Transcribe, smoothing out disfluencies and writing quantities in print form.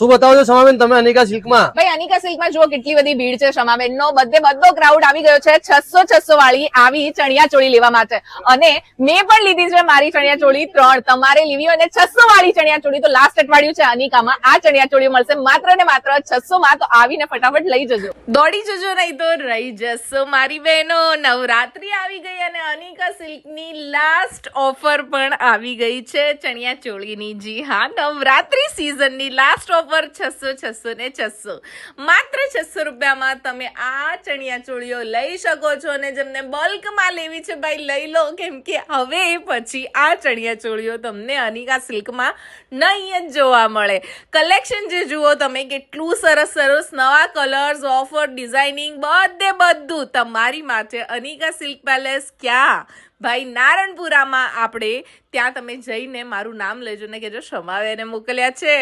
શું બતાવો છો શમાબેન તમે અનિકા સિલ્કમાં? ભાઈ અનિકા સિલ્કમાં જુઓ કેટલી બધી ભીડ છે શમાબેન નો, બધો ક્રાઉડ આવી ગયો છે 600 વાળી આવી ચણિયા ચોળી લેવા માટે. અને મેં પણ લીધી છે મારી ચણિયા ચોળી 3. તમારે લેવી હોય અને 600 વાળી ચણિયા ચોળી તો લાસ્ટ અઠવાડિયું છે અનિકામાં આ ચણિયા ચોળી મળશે માત્ર ને માત્ર 600 માં. તો આવીને ફટાફટ લઈ જજો, દોડી જજો, નહીં તો રહી જશો મારી બહેનો. નવરાત્રી આવી ગઈ અને અનિકા સિલ્કની લાસ્ટ ઓફર પણ આવી ગઈ છે ચણિયા ચોળીની. જી હા, નવરાત્રી સિઝનની લાસ્ટ ઓફર 600 ને 600, માત્ર 600 રૂપિયામાં તમે આ ચણિયા ચોળીઓ લઈ શકો છો. અને જેમને બલ્કમાં લેવી છે ભાઈ લઈ લો, કેમ કે હવે પછી આ ચણિયા ચોળીઓ તમને અનિકા સિલ્કમાં નહીં જ જોવા મળે. કલેક્શન જે જુઓ તમે, કેટલું સરસ સરસ નવા કલર્સ, ઓફર, ડિઝાઇનિંગ, બધું તમારી માટે. અનિકા સિલ્ક પેલેસ ક્યાં ભાઈ? નારણપુરામાં. આપણે ત્યાં તમે જઈને મારું નામ લેજો ને કહેજો શમાબેને મોકલ્યા છે.